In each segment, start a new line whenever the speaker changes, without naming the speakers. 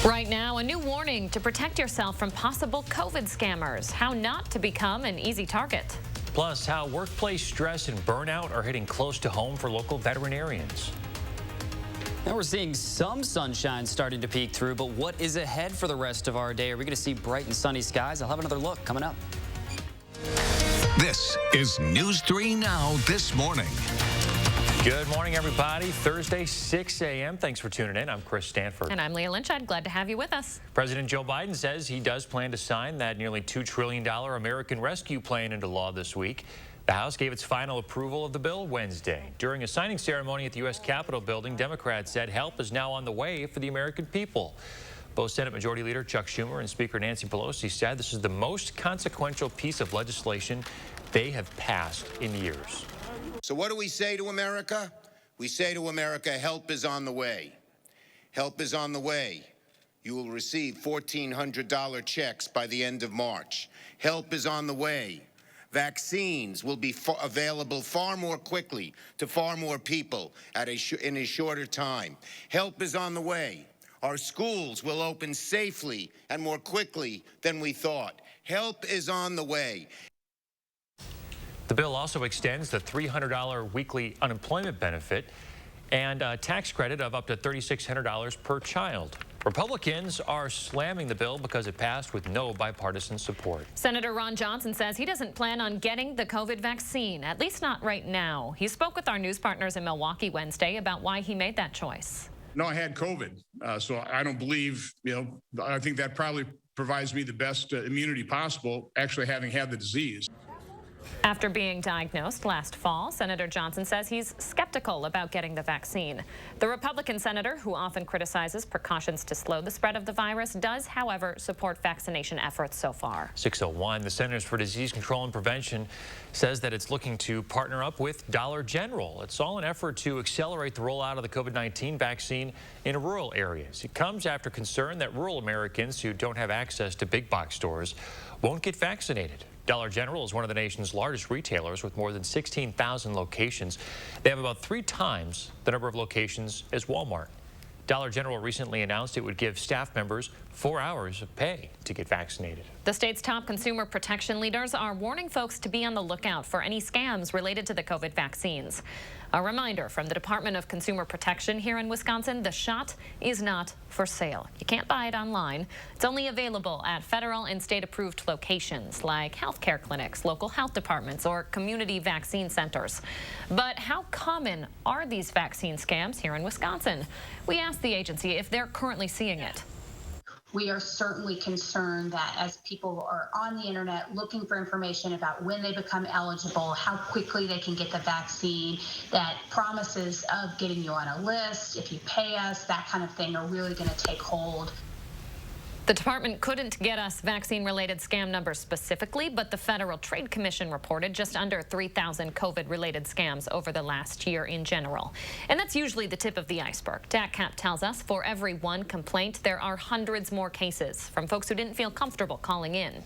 Right now, a new warning to protect yourself from possible COVID scammers. How not to become an easy target.
Plus, how workplace stress and burnout are hitting close to home for local veterinarians.
Now we're seeing some sunshine starting to peek through, but what is ahead for the rest of our day? Are we going to see bright and sunny skies? I'll have another look coming up.
This is News 3 Now this morning.
Good morning, everybody. Thursday, 6 a.m. Thanks for tuning in. I'm Chris Stanford.
And I'm Leah Lynchard. Glad to have you with us.
President Joe Biden says he does plan to sign that nearly $2 trillion American Rescue Plan into law this week. The House gave its final approval of the bill Wednesday. During a signing ceremony at the U.S. Capitol building, Democrats said help is now on the way for the American people. Both Senate Majority Leader Chuck Schumer and Speaker Nancy Pelosi said this is the most consequential piece of legislation they have passed in years.
So what do we say to America? We say to America, help is on the way. Help is on the way. You will receive $1,400 checks by the end of March. Help is on the way. Vaccines will be available far more quickly to far more people in a shorter time. Help is on the way. Our schools will open safely and more quickly than we thought. Help is on the way.
The bill also extends the $300 weekly unemployment benefit and a tax credit of up to $3,600 per child. Republicans are slamming the bill because it passed with no bipartisan support.
Senator Ron Johnson says he doesn't plan on getting the COVID vaccine, at least not right now. He spoke with our news partners in Milwaukee Wednesday about why he made that choice.
No, I had COVID, so I don't believe, I think that probably provides me the best immunity possible, actually having had the disease.
After being diagnosed last fall, Senator Johnson says he's skeptical about getting the vaccine. The Republican senator, who often criticizes precautions to slow the spread of the virus, does, however, support vaccination efforts so far.
601, the Centers for Disease Control and Prevention says that it's looking to partner up with Dollar General. It's all an effort to accelerate the rollout of the COVID-19 vaccine in rural areas. It comes after concern that rural Americans who don't have access to big box stores won't get vaccinated. Dollar General is one of the nation's largest retailers with more than 16,000 locations. They have about 3 times the number of locations as Walmart. Dollar General recently announced it would give staff members 4 hours of pay to get vaccinated.
The state's top consumer protection leaders are warning folks to be on the lookout for any scams related to the COVID vaccines. A reminder from the Department of Consumer Protection here in Wisconsin, the shot is not for sale. You can't buy it online. It's only available at federal and state-approved locations like healthcare clinics, local health departments, or community vaccine centers. But how common are these vaccine scams here in Wisconsin? We asked the agency if they're currently seeing it.
We are certainly concerned that as people are on the internet looking for information about when they become eligible, how quickly they can get the vaccine, that promises of getting you on a list, if you pay us, that kind of thing are really going to take hold.
The department couldn't get us vaccine-related scam numbers specifically, but the Federal Trade Commission reported just under 3,000 COVID-related scams over the last year in general. And that's usually the tip of the iceberg. DACCAP tells us for every 1 complaint, there are hundreds more cases from folks who didn't feel comfortable calling in.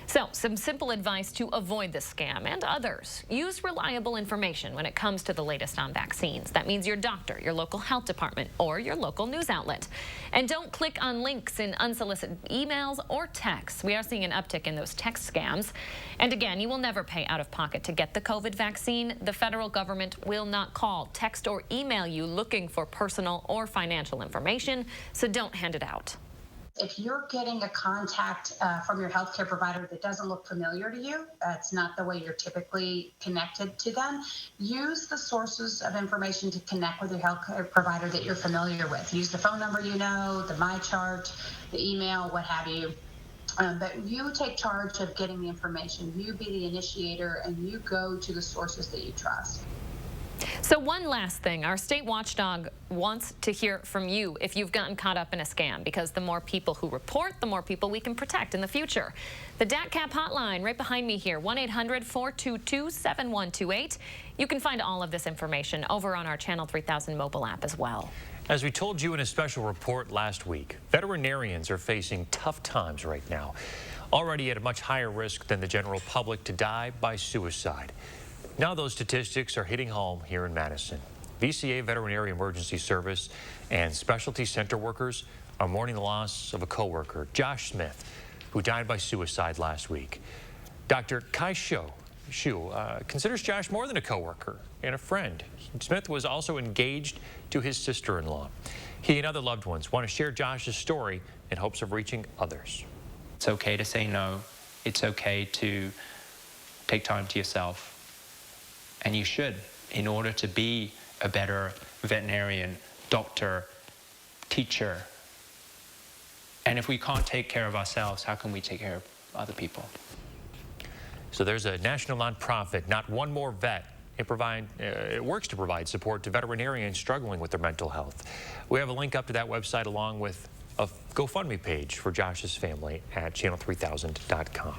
So, some simple advice to avoid this scam and others. Use reliable information when it comes to the latest on vaccines. That means your doctor, your local health department, or your local news outlet. And don't click on links in unsolicited emails or texts. We are seeing an uptick in those text scams. And again, you will never pay out of pocket to get the COVID vaccine. The federal government will not call, text, or email you looking for personal or financial information, so don't hand it out.
If you're getting a contact from your healthcare provider that doesn't look familiar to you, that's not the way you're typically connected to them, use the sources of information to connect with your healthcare provider that you're familiar with. Use the phone number you know, the MyChart, the email, what have you. But you take charge of getting the information. You be the initiator, and you go to the sources that you trust.
So one last thing, our state watchdog wants to hear from you if you've gotten caught up in a scam, because the more people who report, the more people we can protect in the future. The DACCAP hotline right behind me here, 1-800-422-7128. You can find all of this information over on our Channel 3000 mobile app as well.
As we told you in a special report last week, veterinarians are facing tough times right now, already at a much higher risk than the general public to die by suicide. Now those statistics are hitting home here in Madison. VCA Veterinary Emergency Service and specialty center workers are mourning the loss of a coworker, Josh Smith, who died by suicide last week. Dr. Kai Shu considers Josh more than a coworker and a friend. Smith was also engaged to his sister-in-law. He and other loved ones want to share Josh's story in hopes of reaching others.
It's okay to say no. It's okay to take time to yourself. And you should, in order to be a better veterinarian, doctor, teacher. And if we can't take care of ourselves, how can we take care of other people?
So there's a national nonprofit, Not One More Vet. It works to provide support to veterinarians struggling with their mental health. We have a link up to that website along with a GoFundMe page for Josh's family at channel3000.com.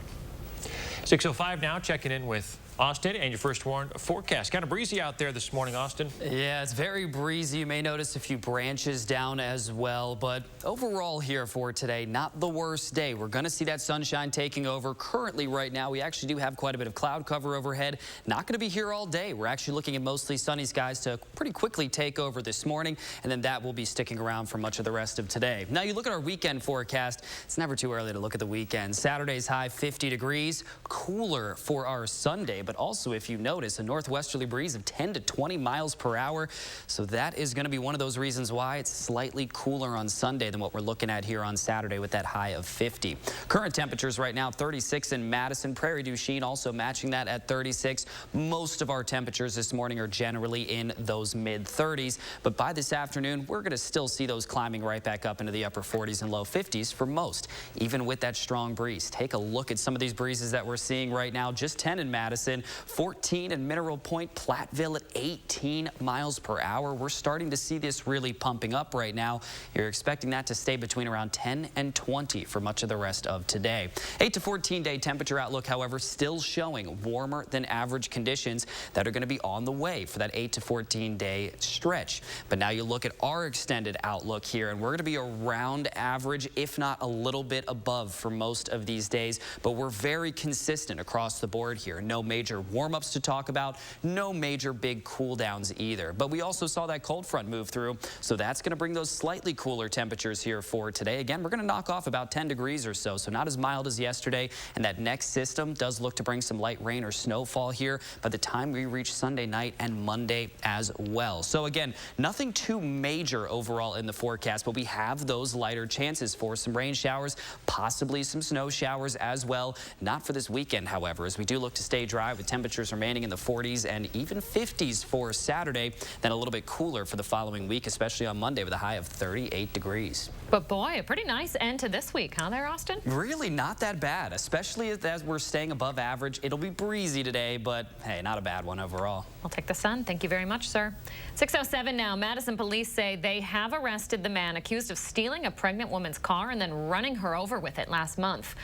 6:05 now, checking in with Austin and your first warn forecast. Kind of breezy out there this morning, Austin.
Yeah, it's very breezy. You may notice a few branches down as well, but overall here for today, not the worst day. We're going to see that sunshine taking over. Currently right now, we actually do have quite a bit of cloud cover overhead. Not going to be here all day. We're actually looking at mostly sunny skies to pretty quickly take over this morning, and then that will be sticking around for much of the rest of today. Now you look at our weekend forecast. It's never too early to look at the weekend. Saturday's high 50 degrees, cooler for our Sunday, but also, if you notice, a northwesterly breeze of 10 to 20 miles per hour. So that is going to be one of those reasons why it's slightly cooler on Sunday than what we're looking at here on Saturday with that high of 50. Current temperatures right now, 36 in Madison. Prairie du Chien also matching that at 36. Most of our temperatures this morning are generally in those mid-30s. But by this afternoon, we're going to still see those climbing right back up into the upper 40s and low 50s for most, even with that strong breeze. Take a look at some of these breezes that we're seeing right now. Just 10 in Madison. 14 in Mineral Point, Platteville at 18 miles per hour. We're starting to see this really pumping up right now. You're expecting that to stay between around 10 and 20 for much of the rest of today. 8 to 14 day temperature outlook, however, still showing warmer than average conditions that are going to be on the way for that 8 to 14 day stretch. But now you look at our extended outlook here, and we're going to be around average, if not a little bit above for most of these days. But we're very consistent across the board here. No major warm-ups to talk about, no major big cool downs either. But we also saw that cold front move through, so that's going to bring those slightly cooler temperatures here for today. Again, we're going to knock off about 10 degrees or so not as mild as yesterday. And that next system does look to bring some light rain or snowfall here by the time we reach Sunday night and Monday as well. So again, nothing too major overall in the forecast, but we have those lighter chances for some rain showers, possibly some snow showers as well. Not for this weekend, however, as we do look to stay dry with temperatures remaining in the 40s and even 50s for Saturday, then a little bit cooler for the following week, especially on Monday with a high of 38 degrees.
But boy, a pretty nice end to this week, huh there, Austin?
Really not that bad, especially as we're staying above average. It'll be breezy today, but hey, not a bad one overall.
I'll take the sun. Thank you very much, sir. 6:07 now. Madison police say they have arrested the man accused of stealing a pregnant woman's car and then running her over with it last month.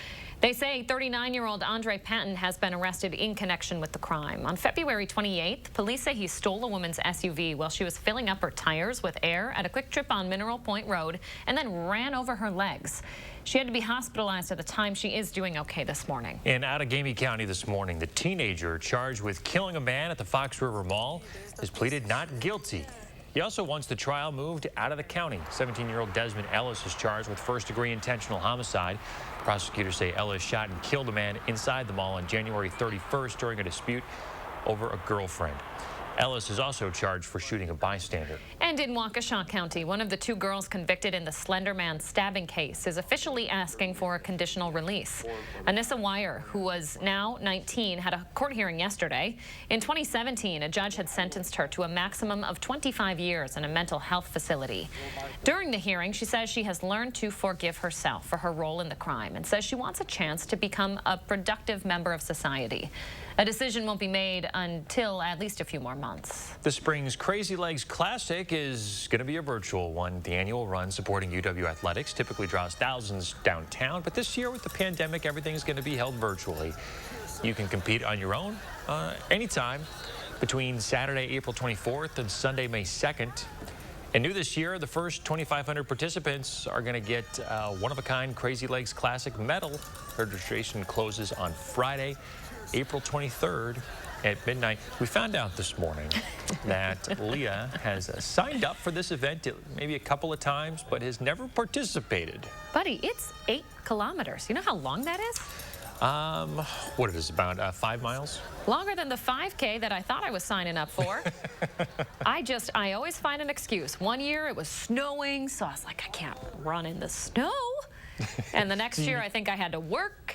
They say 39-year-old Andre Patton has been arrested in connection with the crime. On February 28th, police say he stole a woman's SUV while she was filling up her tires with air at a quick trip on Mineral Point Road and then ran over her legs. She had to be hospitalized at the time. She is doing okay this morning.
In Outagamie County this morning, the teenager charged with killing a man at the Fox River Mall has pleaded not guilty. He also wants the trial moved out of the county. 17-year-old Desmond Ellis is charged with first-degree intentional homicide. Prosecutors say Ellis shot and killed a man inside the mall on January 31st during a dispute over a girlfriend. Ellis is also charged for shooting a bystander.
And in Waukesha County, one of the two girls convicted in the Slender Man stabbing case is officially asking for a conditional release. Anissa Wire, who was now 19, had a court hearing yesterday. In 2017, a judge had sentenced her to a maximum of 25 years in a mental health facility. During the hearing, she says she has learned to forgive herself for her role in the crime and says she wants a chance to become a productive member of society. A decision won't be made until at least a few more months.
The spring's Crazy Legs Classic is going to be a virtual one. The annual run supporting UW athletics typically draws thousands downtown, but this year with the pandemic, everything is going to be held virtually. You can compete on your own anytime between Saturday, April 24th and Sunday, May 2nd. And new this year, the first 2,500 participants are going to get a one-of-a-kind Crazy Legs Classic medal. Registration closes on Friday, April 23rd. at midnight. We found out this morning that Leah has signed up for this event maybe a couple of times, but has never participated.
Buddy, it's 8 kilometers. You know how long that is?
What it is, about 5 miles?
Longer than the 5K that I thought I was signing up for. I always find an excuse. One year it was snowing, so I was like, I can't run in the snow. And the next year I think I had to work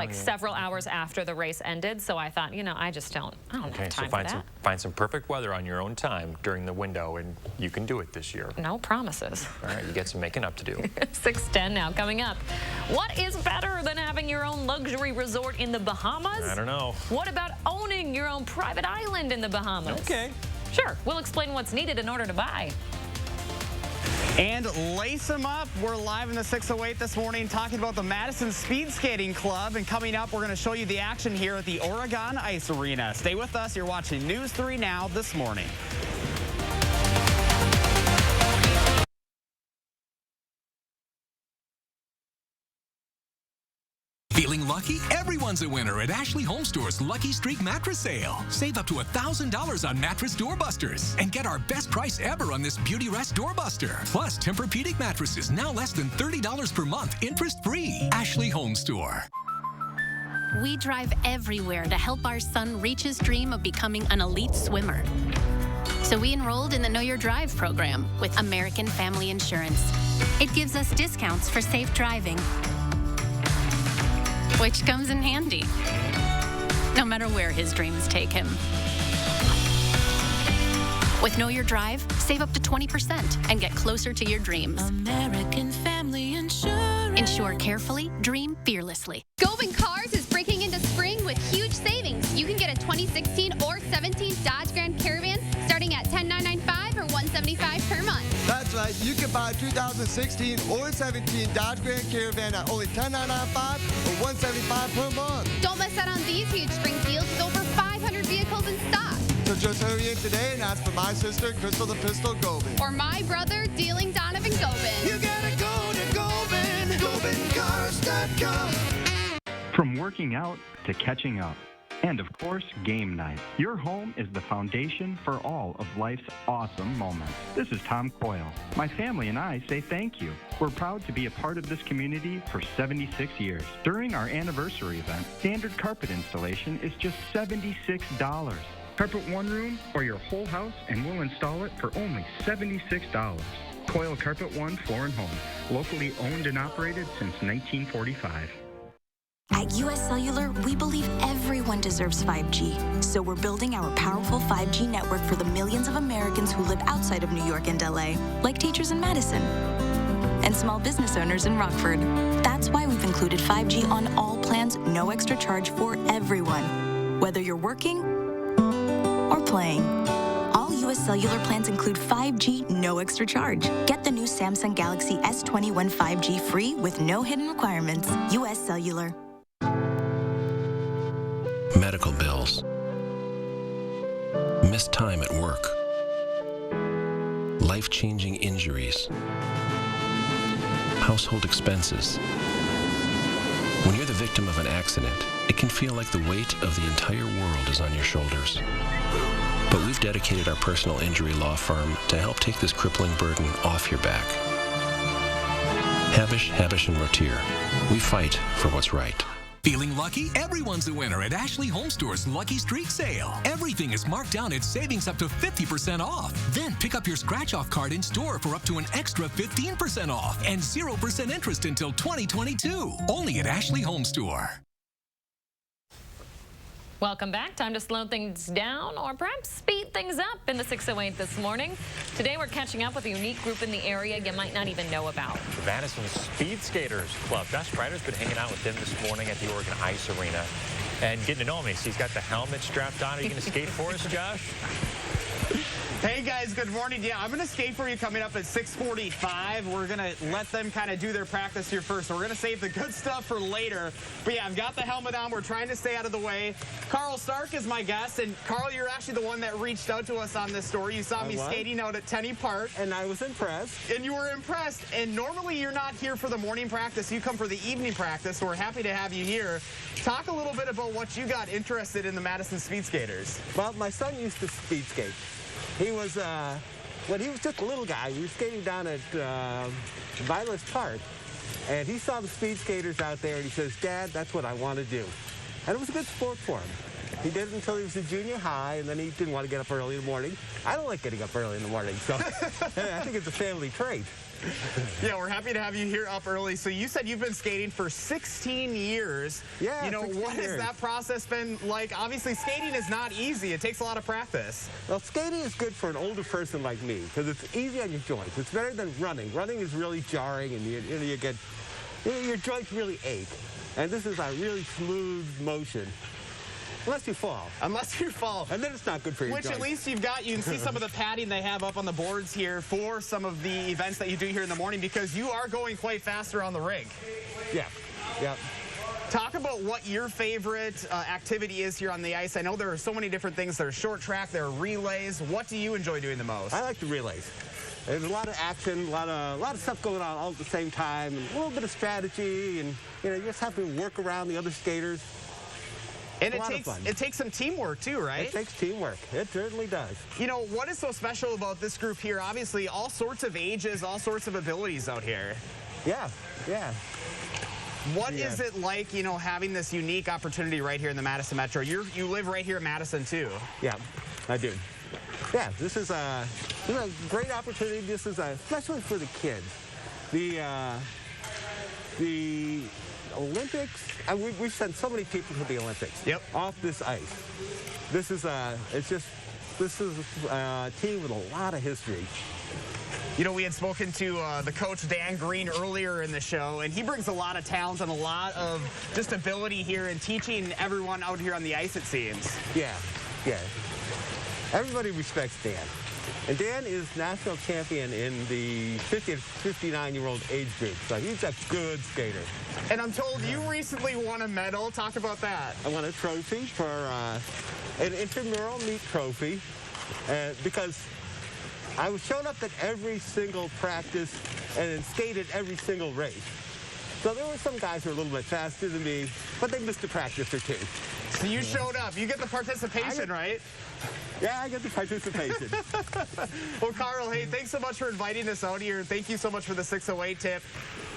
several hours after the race ended, so I thought, you know, I don't have time for that.
Find some perfect weather on your own time during the window, and you can do it this year.
No promises.
All right, you get some making up to do.
6:10 now, coming up. What is better than having your own luxury resort in the Bahamas?
I don't know.
What about owning your own private island in the Bahamas?
Okay.
Sure, we'll explain what's needed in order to buy.
And lace them up. We're live in the 608 this morning talking about the Madison Speed Skating Club. And coming up, we're going to show you the action here at the Oregon Ice Arena. Stay with us. You're watching News 3 Now this morning.
Feeling lucky? Everyone's a winner at Ashley Home Store's Lucky Streak Mattress Sale. Save up to $1,000 on mattress doorbusters and get our best price ever on this Beauty Rest doorbuster. Plus, Tempur-Pedic mattresses now less than $30 per month, interest-free. Ashley Home Store.
We drive everywhere to help our son reach his dream of becoming an elite swimmer. So we enrolled in the Know Your Drive program with American Family Insurance. It gives us discounts for safe driving, which comes in handy, no matter where his dreams take him. With Know Your Drive, save up to 20% and get closer to your dreams.
American Family Insurance.
Insure carefully, dream fearlessly.
Gobin Cars is breaking into spring with huge savings. You can get a 2016 or 17 Dodge Grand Caravan starting at $10,995 or $175 per month.
That's right. You can buy a 2016 or 17 Dodge Grand Caravan at only $10,995 or $175 per month.
Don't miss out on these huge spring deals with over 500 vehicles in stock.
So just hurry in today and ask for my sister, Crystal the Pistol Gobin.
Or my brother, Dealing Donovan Gobin.
You gotta go to Gobin, GobinCars.com.
From working out to catching up. And of course, game night. Your home is the foundation for all of life's awesome moments. This is Tom Coyle. My family and I say thank you. We're proud to be a part of this community for 76 years. During our anniversary event, standard carpet installation is just $76. Carpet one room or your whole house, and we'll install it for only $76. Coyle Carpet One Floor and Home, locally owned and operated since 1945.
At US Cellular, we believe everyone deserves 5G. So we're building our powerful 5G network for the millions of Americans who live outside of New York and LA, like teachers in Madison and small business owners in Rockford. That's why we've included 5G on all plans, no extra charge for everyone, whether you're working or playing. All US Cellular plans include 5G, no extra charge. Get the new Samsung Galaxy S21 5G free with no hidden requirements. US Cellular.
Medical bills, missed time at work, life-changing injuries, household expenses. When you're the victim of an accident, it can feel like the weight of the entire world is on your shoulders. But we've dedicated our personal injury law firm to help take this crippling burden off your back. Habish, Habish & Rotier. We fight for what's right.
Feeling lucky? Everyone's a winner at Ashley Home Store's Lucky Streak Sale. Everything is marked down at savings up to 50% off. Then pick up your scratch-off card in store for up to an extra 15% off and 0% interest until 2022. Only at Ashley Home Store.
Welcome back. Time to slow things down or perhaps speed things up in the 608 this morning. Today we're catching up with a unique group in the area you might not even know about.
The Madison Speed Skaters Club. Josh Kreider's been hanging out with them this morning at the Oregon Ice Arena and getting to know him. He's got the helmet strapped on. Are you going to skate for us, Josh?
Hey guys, good morning. Yeah, I'm going to skate for you coming up at 6:45. We're going to let them kind of do their practice here first. So we're going to save the good stuff for later. But yeah, I've got the helmet on. We're trying to stay out of the way. Carl Stark is my guest. And Carl, you're actually the one that reached out to us on this story. You saw me skating out at Tenney Park.
And I was impressed.
And you were impressed. And normally you're not here for the morning practice. You come for the evening practice. So we're happy to have you here. Talk a little bit about what you got interested in the Madison Speed Skaters.
Well, my son used to speed skate. He was, when he was just a little guy, we were skating down at Violet Park, and he saw the speed skaters out there, and he says, Dad, that's what I want to do. And it was a good sport for him. He did it until he was in junior high, and then he didn't want to get up early in the morning. I don't like getting up early in the morning, so I think it's a family trait.
Yeah, we're happy to have you here up early. So you said you've been skating for 16 years.
Yeah,
you know, what has that process been like? Obviously, skating is not easy. It takes a lot of practice.
Well, skating is good for an older person like me because it's easy on your joints. It's better than running. Running is really jarring, and you get your joints really ache. And this is a really smooth motion. Unless you fall.
Unless you fall.
And then it's not good for your
Which
joints.
At least you've got. You can see some of the padding they have up on the boards here for some of the events that you do here in the morning because you are going quite faster on the rink.
Yeah. Yeah.
Talk about what your favorite activity is here on the ice. I know there are so many different things. There's short track, there are relays. What do you enjoy doing the most?
I like the relays. There's a lot of action, a lot of stuff going on all at the same time, and a little bit of strategy, and you just have to work around the other skaters.
And it takes some teamwork too, right?
It takes teamwork. It certainly does.
You know, what is so special about this group here? Obviously, all sorts of ages, all sorts of abilities out here.
Yeah, yeah.
What is it like, having this unique opportunity right here in the Madison Metro? You live right here in Madison too.
Yeah, I do. Yeah, this is a great opportunity. This is especially for the kids. The Olympics, we've sent so many people to the Olympics.
Yep.
Off this ice. This is a team with a lot of history.
You know, we had spoken to the coach, Dan Green, earlier in the show, and he brings a lot of talent and a lot of just ability here in teaching everyone out here on the ice, it seems.
Yeah, yeah. Everybody respects Dan. And Dan is national champion in the 50 to 59-year-old age group, so he's a good skater.
And I'm told you recently won a medal. Talk about that.
I won a trophy for an intramural meet trophy because I was shown up at every single practice and skated every single race. So there were some guys who were a little bit faster than me, but they missed a practice or two.
So you showed up. You get the participation, right?
Yeah, I get the participation.
Well, Carl, hey, thanks so much for inviting us out here. Thank you so much for the 608 tip.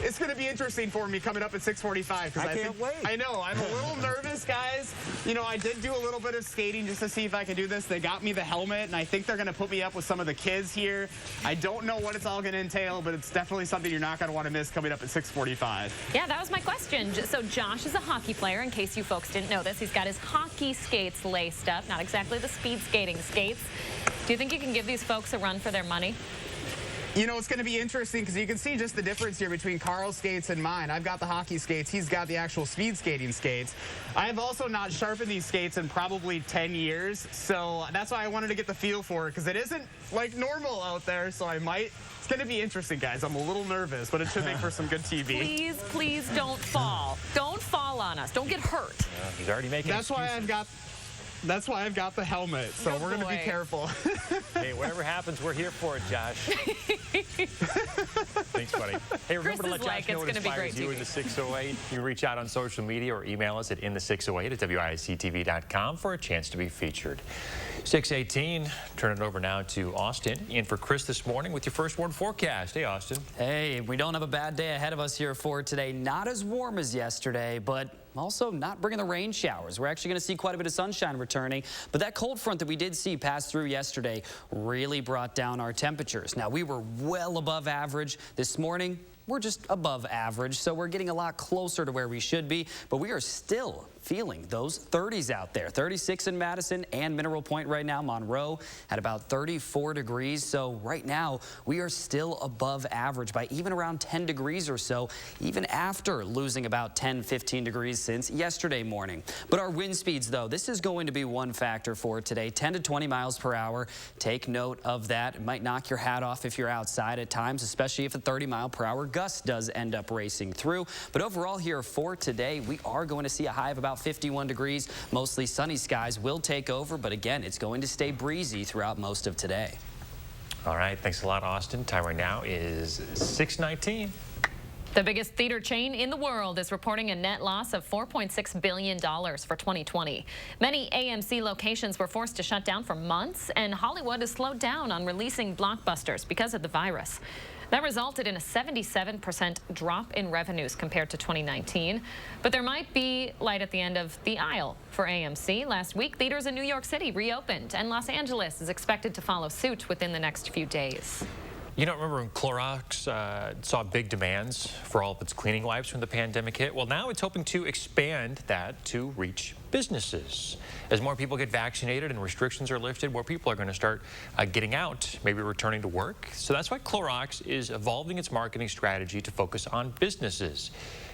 It's going to be interesting for me coming up at 6:45.
I can't wait.
I know. I'm a little nervous, guys. I did do a little bit of skating just to see if I could do this. They got me the helmet, and I think they're going to put me up with some of the kids here. I don't know what it's all going to entail, but it's definitely something you're not going to want to miss coming up at 6:45.
Yeah, that was my question. So Josh is a hockey player, in case you folks didn't know this. He's got his hockey skates laced up, not exactly the speed skating skates. Do you think you can give these folks a run for their money?
It's going to be interesting because you can see just the difference here between Carl's skates and mine. I've got the hockey skates. He's got the actual speed skating skates. I've also not sharpened these skates in probably 10 years. So that's why I wanted to get the feel for it because it isn't like normal out there. So it's going to be interesting, guys. I'm a little nervous, but it should make for some good TV.
Please, please don't fall. Don't fall on us. Don't get hurt.
He's already making excuses.
That's why I've got the helmet, so we're going to be careful.
Hey, whatever happens, we're here for it, Josh. Thanks, buddy. Hey, remember to let Josh know what inspires you in the 608. You can reach out on social media or email us at in608@wictv.com for a chance to be featured. 6:18, turn it over now to Austin. In for Chris this morning with your first warn forecast. Hey, Austin.
Hey, we don't have a bad day ahead of us here for today. Not as warm as yesterday, but also not bringing the rain showers. We're actually going to see quite a bit of sunshine returning, but that cold front that we did see pass through yesterday really brought down our temperatures. Now, we were well above average this morning. we're just above average, so we're getting a lot closer to where we should be, but we are still feeling those 30s out there. 36 in Madison and Mineral Point right now. Monroe at about 34 degrees. So right now we are still above average by even around 10 degrees or so, even after losing about 10, 15 degrees since yesterday morning. But our wind speeds, though, this is going to be one factor for today. 10 to 20 miles per hour. Take note of that. It might knock your hat off if you're outside at times, especially if a 30-mile-per-hour gust does end up racing through. But overall here for today, we are going to see a high of about 51 degrees. Mostly sunny skies will take over, but again, it's going to stay breezy throughout most of today.
All right, thanks a lot, Austin. Time right now is 6:19.
The biggest theater chain in the world is reporting a net loss of $4.6 billion for 2020. Many AMC locations were forced to shut down for months, and Hollywood has slowed down on releasing blockbusters because of the virus. That resulted in a 77% drop in revenues compared to 2019. But there might be light at the end of the aisle for AMC. Last week, theaters in New York City reopened, and Los Angeles is expected to follow suit within the next few days.
You don't remember when Clorox saw big demands for all of its cleaning wipes when the pandemic hit? Well, now it's hoping to expand that to reach businesses. As more people get vaccinated and restrictions are lifted, more people are going to start getting out, maybe returning to work. So that's why Clorox is evolving its marketing strategy to focus on businesses.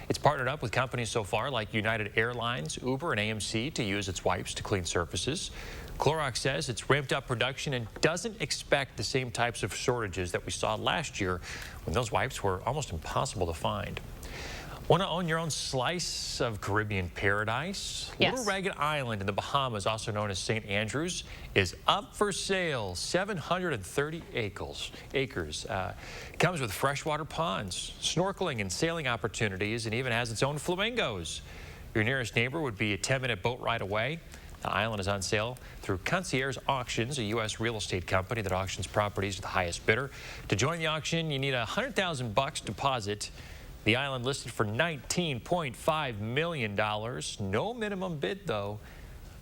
It's partnered up with companies so far like United Airlines, Uber, and AMC to use its wipes to clean surfaces. Clorox says it's ramped up production and doesn't expect the same types of shortages that we saw last year when those wipes were almost impossible to find. Want to own your own slice of Caribbean paradise?
Yes.
Little Ragged Island in the Bahamas, also known as St. Andrews, is up for sale. 730 acres. It comes with freshwater ponds, snorkeling and sailing opportunities, and even has its own flamingos. Your nearest neighbor would be a 10-minute boat ride away. The island is on sale through Concierge Auctions, a U.S. real estate company that auctions properties to the highest bidder. To join the auction, you need a $100,000 deposit. The island listed for $19.5 million. No minimum bid, though.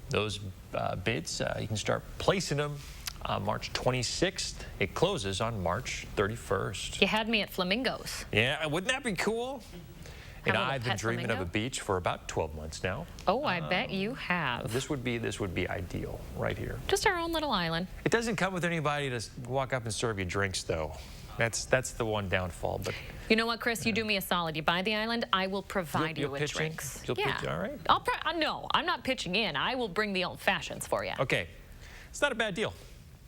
Those bids, you can start placing them on March 26th. It closes on March 31st.
You had me at flamingos.
Yeah, wouldn't that be cool? And
Have a
I've been
pet
dreaming
flamingo?
of a beach for about 12 months now.
Oh, I bet you have.
This would be ideal right here.
Just our own little island.
It doesn't come with anybody to walk up and serve you drinks, though. That's the one downfall. But
you know what, Chris? You do me a solid. You buy the island, I will provide you with
pitch in?
drinks.
You'll
yeah.
pitch, all right.
No, I'm not pitching in. I will bring the old fashions for you.
Okay. It's not a bad deal.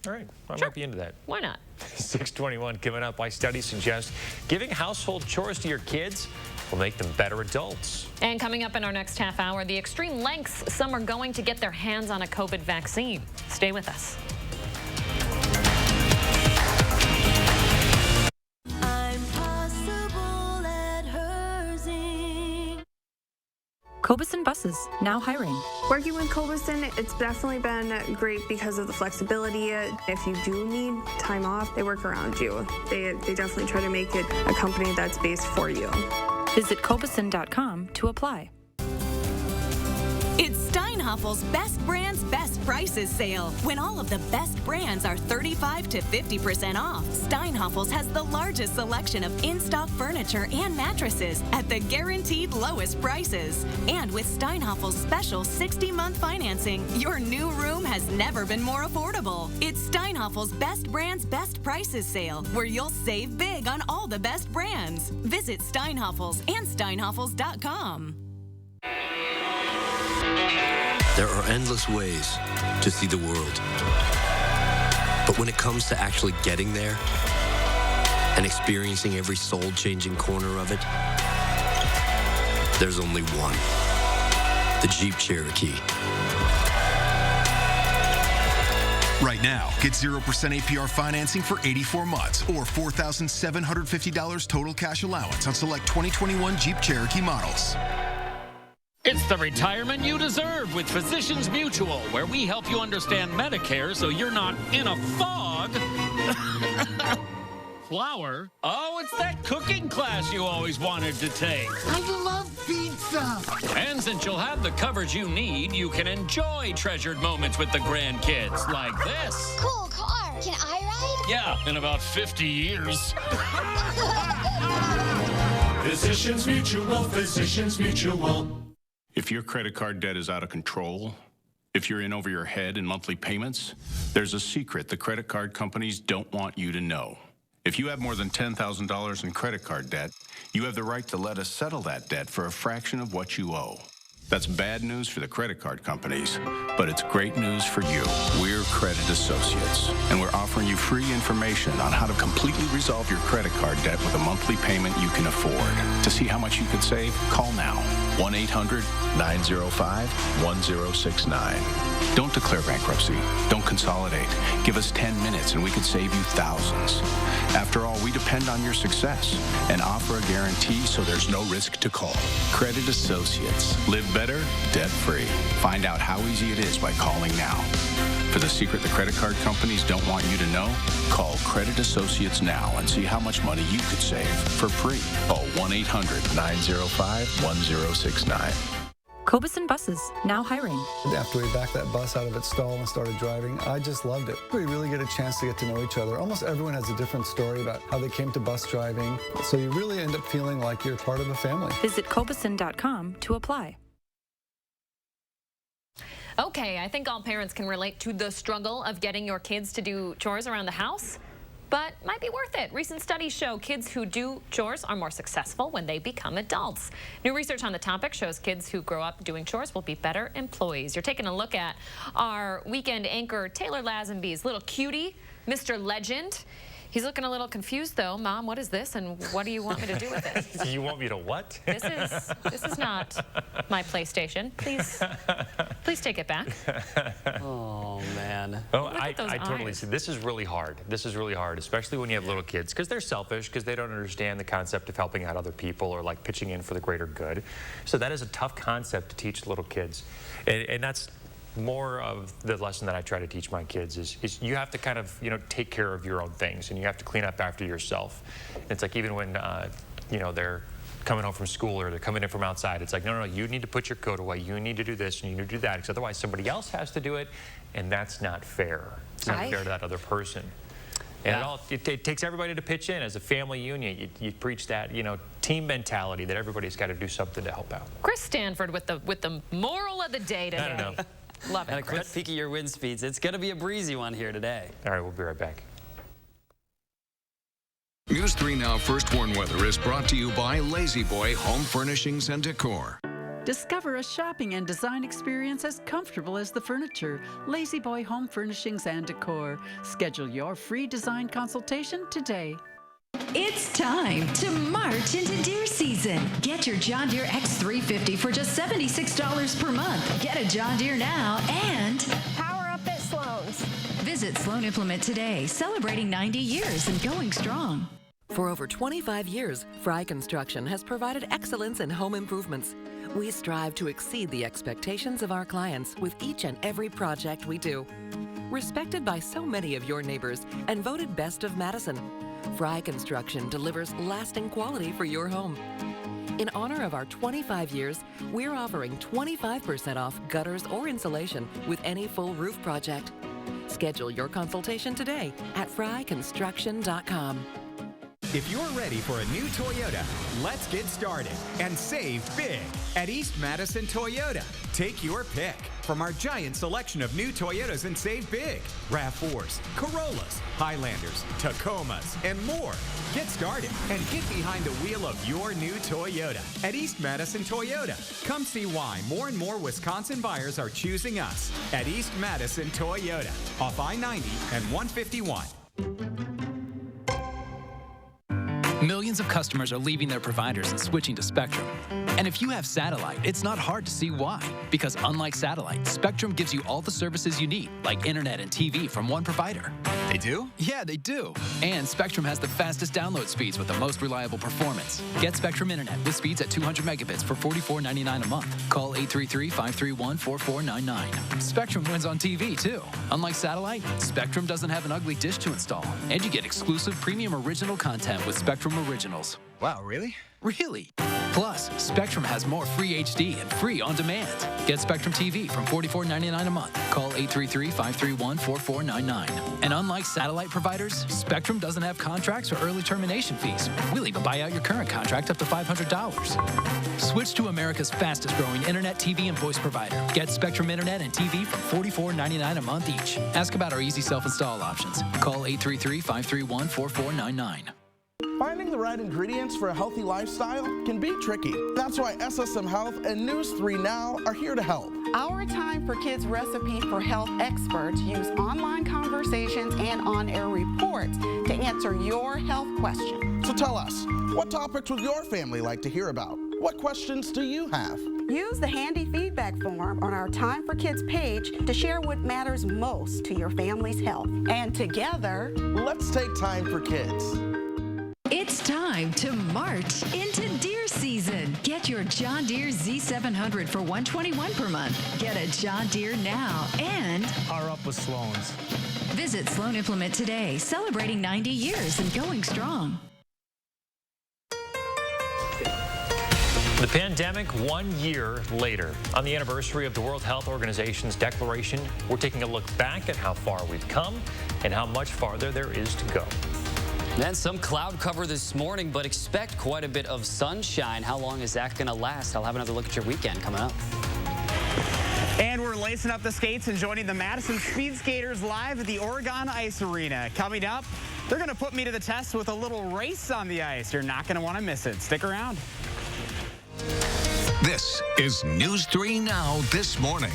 All right. I might be into that.
Why not?
6:21 coming up. Why studies suggest giving household chores to your kids will make them better adults.
And coming up in our next half hour, the extreme lengths some are going to get their hands on a COVID vaccine. Stay with us.
Cobuson Buses, now hiring.
Working with Cobuson, it's definitely been great because of the flexibility. If you do need time off, they work around you. They definitely try to make it a company that's based for you.
Visit Cobuson.com to apply.
It's Steinhaffel's Best Brands, Best Prices sale. When all of the best brands are 35 to 50% off, Steinhaffel's has the largest selection of in-stock furniture and mattresses at the guaranteed lowest prices. And with Steinhaffel's special 60-month financing, your new room has never been more affordable. It's Steinhaffel's Best Brands, Best Prices sale, where you'll save big on all the best brands. Visit Steinhaffel's and Steinhaffel's.com.
There are endless ways to see the world. But when it comes to actually getting there and experiencing every soul-changing corner of it, there's only one. The Jeep Cherokee.
Right now, get 0% APR financing for 84 months or $4,750 total cash allowance on select 2021 Jeep Cherokee models.
It's the retirement you deserve with Physicians Mutual, where we help you understand Medicare so you're not in a fog. Flour? Oh, it's that cooking class you always wanted to take.
I love pizza.
And since you'll have the coverage you need, you can enjoy treasured moments with the grandkids like this.
Cool car. Can I ride?
Yeah, in about 50 years.
Physicians Mutual, Physicians Mutual.
If your credit card debt is out of control, if you're in over your head in monthly payments, there's a secret the credit card companies don't want you to know. If you have more than $10,000 in credit card debt, you have the right to let us settle that debt for a fraction of what you owe. That's bad news for the credit card companies, but it's great news for you. We're Credit Associates, and we're offering you free information on how to completely resolve your credit card debt with a monthly payment you can afford. To see how much you could save, call now. 1-800-905-1069. Don't declare bankruptcy. Don't consolidate. Give us 10 minutes and we could save you thousands. After all, we depend on your success and offer a guarantee so there's no risk to call. Credit Associates. Live better, debt-free. Find out how easy it is by calling now. For the secret the credit card companies don't want you to know, call Credit Associates now and see how much money you could save for free. Call 1-800-905-1069.
Cobuson Buses, now hiring.
After we backed that bus out of its stall and started driving, I just loved it. We really get a chance to get to know each other. Almost everyone has a different story about how they came to bus driving, so you really end up feeling like you're part of a family.
Visit Cobuson.com to apply.
Okay, I think all parents can relate to the struggle of getting your kids to do chores around the house, but might be worth it. Recent studies show kids who do chores are more successful when they become adults. New research on the topic shows kids who grow up doing chores will be better employees. You're taking a look at our weekend anchor, Taylor Lazenby's little cutie, Mr. Legend. He's looking a little confused, though. Mom, what is this, and what do you want me to do with it?
You want me to what?
This is not my PlayStation. Please take it back.
Oh, man.
Oh, I totally see. This is really hard. This is really hard, especially when you have little kids, because they're selfish, because they don't understand the concept of helping out other people or like pitching in for the greater good. So that is a tough concept to teach little kids, and that's more of the lesson that I try to teach my kids is you have to kind of, take care of your own things, and you have to clean up after yourself. It's like even when, they're coming home from school or they're coming in from outside, it's like, no, you need to put your coat away. You need to do this and you need to do that, because otherwise somebody else has to do it, and that's not fair. It's not fair to that other person. And it takes everybody to pitch in. As a family union, you preach that, team mentality that everybody's got to do something to help out.
Chris Stanford with the moral of the day today.
I don't know.
Love it.
And a quick peek at your wind speeds. It's going to be a breezy one here today.
All right, we'll be right back.
News 3 Now First Warn Weather is brought to you by Lazy Boy Home Furnishings and Decor.
Discover a shopping and design experience as comfortable as the furniture. Lazy Boy Home Furnishings and Decor. Schedule your free design consultation today.
It's time to march into deer season. Get your John Deere X350 for just $76 per month. Get a John Deere now and
power up at Sloan's.
Visit Sloan Implement today, celebrating 90 years and going strong.
For over 25 years, Fry Construction has provided excellence in home improvements. We strive to exceed the expectations of our clients with each and every project we do. Respected by so many of your neighbors and voted best of Madison, Fry Construction delivers lasting quality for your home. In honor of our 25 years, we're offering 25% off gutters or insulation with any full roof project. Schedule your consultation today at fryconstruction.com.
If you're ready for a new Toyota, let's get started and save big at East Madison Toyota. Take your pick from our giant selection of new Toyotas and save big. RAV4s, Corollas, Highlanders, Tacomas, and more. Get started and get behind the wheel of your new Toyota at East Madison Toyota. Come see why more and more Wisconsin buyers are choosing us at East Madison Toyota off I-90 and 151.
Millions of customers are leaving their providers and switching to Spectrum. And if you have satellite, it's not hard to see why. Because unlike satellite, Spectrum gives you all the services you need, like internet and TV from one provider.
They do?
Yeah, they do. And Spectrum has the fastest download speeds with the most reliable performance. Get Spectrum Internet with speeds at 200 megabits for $44.99 a month. Call 833-531-4499. Spectrum wins on TV, too. Unlike satellite, Spectrum doesn't have an ugly dish to install. And you get exclusive premium original content with Spectrum Originals.
Wow, really?
Really. Plus, Spectrum has more free HD and free on demand. Get Spectrum TV from $44.99 a month. Call 833-531-4499. And unlike satellite providers, Spectrum doesn't have contracts or early termination fees. We'll even buy out your current contract up to $500. Switch to America's fastest growing internet, TV, and voice provider. Get Spectrum Internet and TV from $44.99 a month each. Ask about our easy self-install options. Call 833-531-4499.
Finding the right ingredients for a healthy lifestyle can be tricky. That's why SSM Health and News 3 Now are here to help.
Our Time for Kids recipe for health experts use online conversations and on-air reports to answer your health questions.
So tell us, what topics would your family like to hear about? What questions do you have?
Use the handy feedback form on our Time for Kids page to share what matters most to your family's health. And together,
let's take time for kids.
It's time to march into deer season. Get your John Deere Z700 for $121 per month. Get a John Deere now and
power up with Sloan's.
Visit Sloan Implement today, celebrating 90 years and going strong.
The pandemic 1 year later. On the anniversary of the World Health Organization's declaration, we're taking a look back at how far we've come and how much farther there is to go.
Then some cloud cover this morning, but expect quite a bit of sunshine. How long is that going to last? I'll have another look at your weekend coming up.
And we're lacing up the skates and joining the Madison Speed Skaters live at the Oregon Ice Arena. Coming up, they're going to put me to the test with a little race on the ice. You're not going to want to miss it. Stick around.
This is News 3 Now this morning.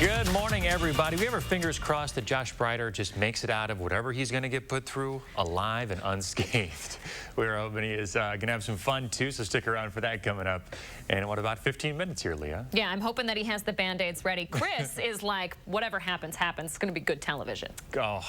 Good morning, everybody. We have our fingers crossed that Josh Breider just makes it out of whatever he's going to get put through alive and unscathed. We're hoping he is going to have some fun, too, so stick around for that coming up. And what about 15 minutes here, Leah?
Yeah, I'm hoping that he has the Band-Aids ready. Chris is like, whatever happens, happens. It's going to be good television.
Oh,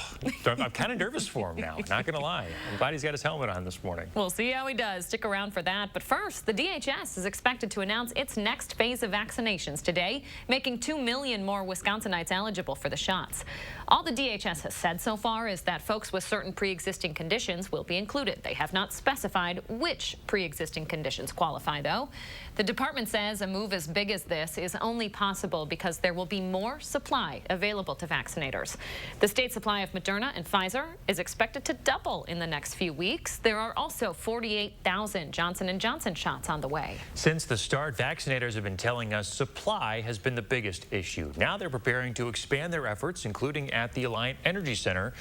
I'm kind of nervous for him now, not going to lie. I'm glad he's got his helmet on this morning.
We'll see how he does. Stick around for that. But first, the DHS is expected to announce its next phase of vaccinations today, making 2 million more Wisconsinites eligible for the shots. All the DHS has said so far is that folks with certain pre-existing conditions will be included. They have not specified which pre-existing conditions qualify, though. The department says a move as big as this is only possible because there will be more supply available to vaccinators. The state supply of Moderna and Pfizer is expected to double in the next few weeks. There are also 48,000 Johnson & Johnson shots on the way.
Since the start, vaccinators have been telling us supply has been the biggest issue. Now they're preparing to expand their efforts, including at the Alliant Energy Center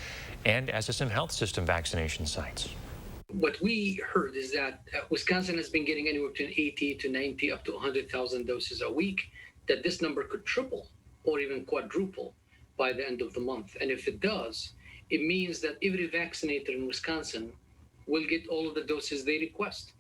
and SSM Health System vaccination sites.
What we heard is that Wisconsin has been getting anywhere between 80 to 90 up to 100,000 doses a week, that this number could triple or even quadruple by the end of the month. And if it does, it means that every vaccinator in Wisconsin will get all of the doses they request.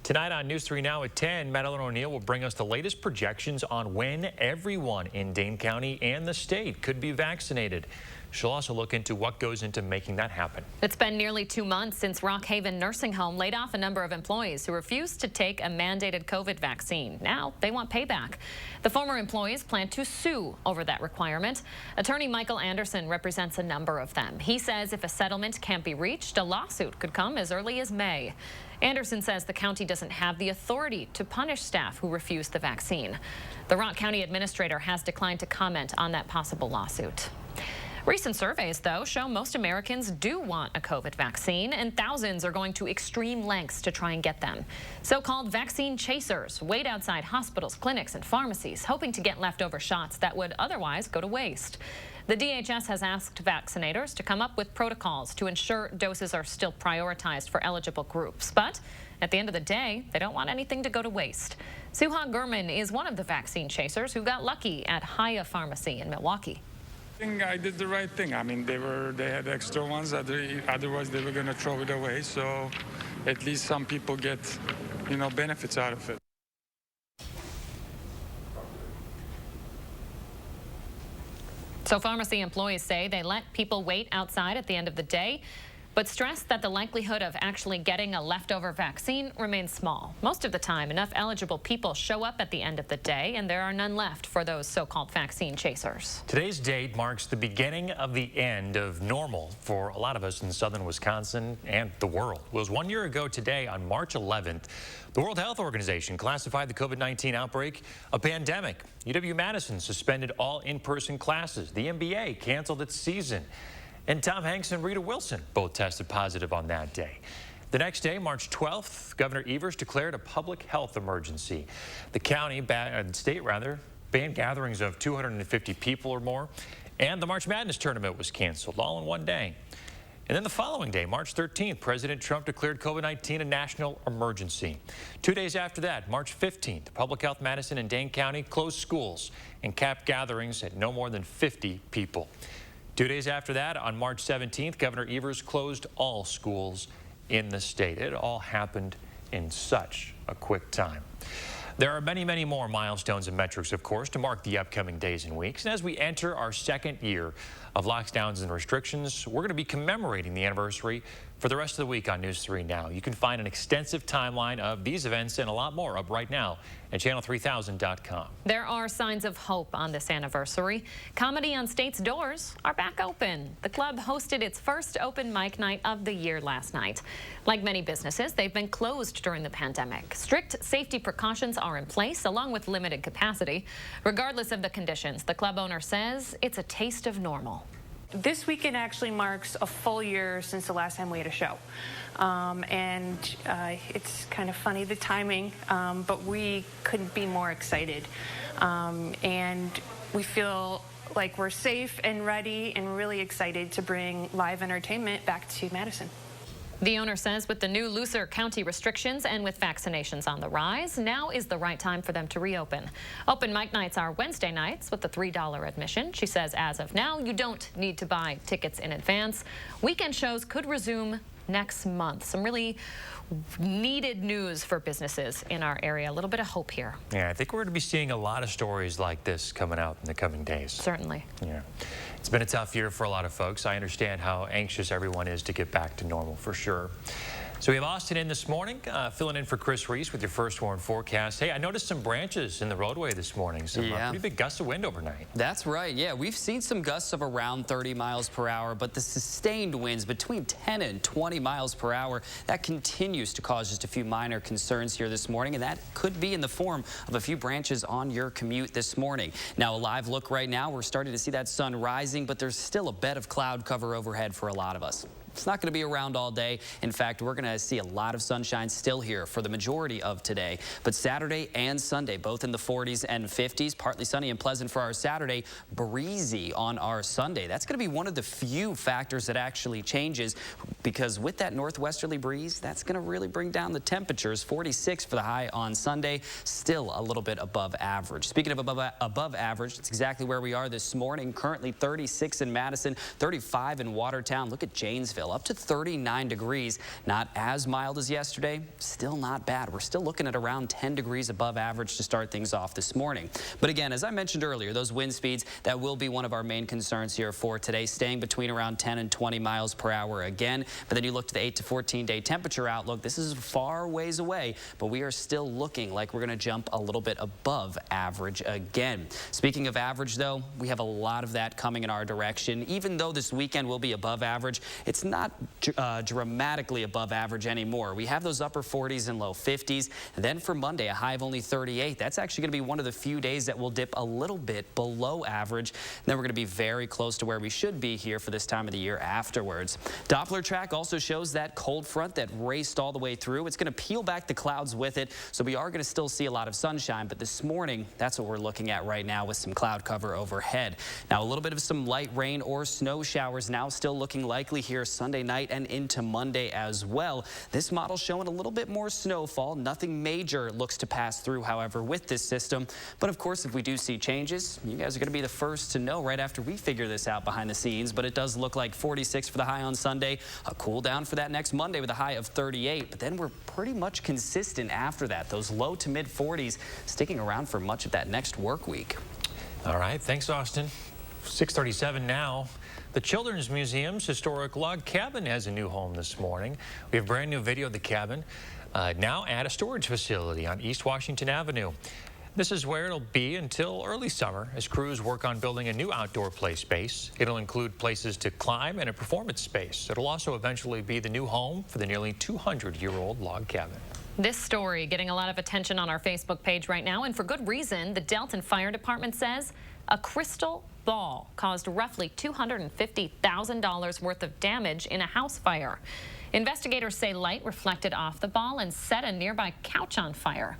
Tonight on News 3 Now at 10, Madeline O'Neill will bring us the latest projections on when everyone in Dane County and the state could be vaccinated. She'll also look into what goes into making that happen.
It's been nearly 2 months since Rock Haven Nursing Home laid off a number of employees who refused to take a mandated COVID vaccine. Now they want payback. The former employees plan to sue over that requirement. Attorney Michael Anderson represents a number of them. He says if a settlement can't be reached, a lawsuit could come as early as May. Anderson says the county doesn't have the authority to punish staff who refuse the vaccine. The Rock County administrator has declined to comment on that possible lawsuit. Recent surveys, though, show most Americans do want a COVID vaccine, and thousands are going to extreme lengths to try and get them. So-called vaccine chasers wait outside hospitals, clinics, and pharmacies, hoping to get leftover shots that would otherwise go to waste. The DHS has asked vaccinators to come up with protocols to ensure doses are still prioritized for eligible groups. But at the end of the day, they don't want anything to go to waste. Suha Gurman is one of the vaccine chasers who got lucky at Haya Pharmacy in Milwaukee.
I think I did the right thing. I mean, they had extra ones, otherwise they were going to throw it away. So at least some people get, benefits out of it. So pharmacy employees say they let people wait outside at the end of the day.
but stressed that the likelihood of actually getting a leftover vaccine remains small. Most of the time, enough eligible people show up at the end of the day, and there are none left for those so-called vaccine chasers.
Today's date marks the beginning of the end of normal for a lot of us in southern Wisconsin and the world. It was 1 year ago today, on March 11th, the World Health Organization classified the COVID-19 outbreak a pandemic. UW-Madison suspended all in-person classes. The NBA canceled its season. And Tom Hanks and Rita Wilson both tested positive on that day. The next day, March 12th, Governor Evers declared a public health emergency. The state banned gatherings of 250 people or more, and the March Madness tournament was canceled all in one day. And then the following day, March 13th, President Trump declared COVID-19 a national emergency. 2 days after that, March 15th, Public Health Madison and Dane County closed schools and capped gatherings at no more than 50 people. 2 days after that, on March 17th, Governor Evers closed all schools in the state. It all happened in such a quick time. There are many, many more milestones and metrics, of course, to mark the upcoming days and weeks. And as we enter our second year of lockdowns and restrictions, we're going to be commemorating the anniversary for the rest of the week on News 3 Now. You can find an extensive timeline of these events and a lot more up right now at channel3000.com.
There are signs of hope on this anniversary. Comedy on State's doors are back open. The club hosted its first open mic night of the year last night. Like many businesses, they've been closed during the pandemic. Strict safety precautions are in place, along with limited capacity. Regardless of the conditions, the club owner says it's a taste of normal.
This weekend actually marks a full year since the last time we had a show. It's kind of funny, the timing, but we couldn't be more excited. And we feel like we're safe and ready and really excited to bring live entertainment back to Madison.
The owner says with the new looser county restrictions and with vaccinations on the rise, now is the right time for them to reopen. Open mic nights are Wednesday nights with the $3 admission. She says as of now, you don't need to buy tickets in advance. Weekend shows could resume next month. Some really needed news for businesses in our area. A little bit of hope here.
Yeah, I think we're going to be seeing a lot of stories like this coming out in the coming days.
Certainly.
Yeah. It's been a tough year for a lot of folks. I understand how anxious everyone is to get back to normal, for sure. So we have Austin in this morning, filling in for Chris Reese with your first warn forecast. Hey, I noticed some branches in the roadway this morning. Some pretty big gusts of wind overnight.
That's right. Yeah, we've seen some gusts of around 30 miles per hour, but the sustained winds between 10 and 20 miles per hour, that continues to cause just a few minor concerns here this morning, and that could be in the form of a few branches on your commute this morning. Now, a live look right now, we're starting to see that sun rising, but there's still a bed of cloud cover overhead for a lot of us. It's not going to be around all day. In fact, we're going to see a lot of sunshine still here for the majority of today. But Saturday and Sunday, both in the 40s and 50s, partly sunny and pleasant for our Saturday, breezy on our Sunday. That's going to be one of the few factors that actually changes, because with that northwesterly breeze, that's going to really bring down the temperatures. 46 for the high on Sunday, still a little bit above average. Speaking of above average, it's exactly where we are this morning. Currently 36 in Madison, 35 in Watertown. Look at Janesville, up to 39 degrees. Not as mild as yesterday, still not bad. We're still looking at around 10 degrees above average to start things off this morning. But again, as I mentioned earlier, those wind speeds, that will be one of our main concerns here for today, staying between around 10 and 20 miles per hour again. But then you look to the 8 to 14 day temperature outlook. This is far ways away, but we are still looking like we're going to jump a little bit above average again. Speaking of average, though, we have a lot of that coming in our direction. Even though this weekend will be above average, it's not dramatically above average anymore. We have those upper 40s and low 50s. And then for Monday, a high of only 38. That's actually going to be one of the few days that will dip a little bit below average. And then we're going to be very close to where we should be here for this time of the year afterwards. Doppler track also shows that cold front that raced all the way through. It's going to peel back the clouds with it. So we are going to still see a lot of sunshine. But this morning, that's what we're looking at right now with some cloud cover overhead. Now, a little bit of some light rain or snow showers now still looking likely here Sunday night and into Monday as well. This model showing a little bit more snowfall. Nothing major looks to pass through, however, with this system. But of course, if we do see changes, you guys are going to be the first to know right after we figure this out behind the scenes. But it does look like 46 for the high on Sunday, a cool down for that next Monday with a high of 38. But then we're pretty much consistent after that. Those low to mid 40s sticking around for much of that next work week.
All right. Thanks, Austin. 6:37 now. The Children's Museum's historic log cabin has a new home this morning. We have brand new video of the cabin now at a storage facility on East Washington Avenue. This is where it'll be until early summer as crews work on building a new outdoor play space. It'll include places to climb and a performance space. It'll also eventually be the new home for the nearly 200-year-old log cabin.
This story getting a lot of attention on our Facebook page right now, and for good reason. The Delton Fire Department says a crystal ball caused roughly $250,000 worth of damage in a house fire. Investigators say light reflected off the ball and set a nearby couch on fire.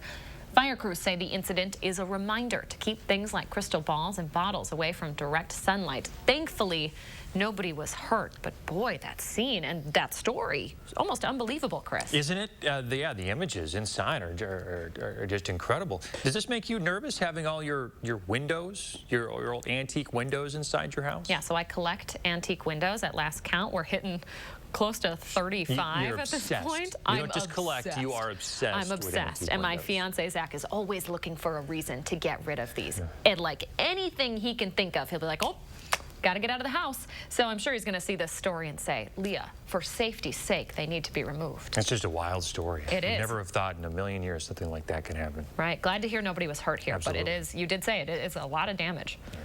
Fire crews say the incident is a reminder to keep things like crystal balls and bottles away from direct sunlight. Thankfully, nobody was hurt, but boy, that scene and that story is almost unbelievable, Chris.
Isn't it? The images inside are just incredible. Does this make you nervous having all your windows, your old antique windows inside your house?
Yeah, so I collect antique windows. At last count, we're hitting close to 35 at this point.
You don't just collect, you are obsessed.
I'm obsessed. And my fiance, Zach, is always looking for a reason to get rid of these.
Yeah.
And like anything he can think of, he'll be like, oh, got to get out of the house. So I'm sure he's going to see this story and say, Leah, for safety's sake, they need to be removed.
That's just a wild story.
It is.
I never have thought in a million years something like that could happen.
Right. Glad to hear nobody was hurt here.
Absolutely.
But it is, you did say it is a lot of damage.
Yeah.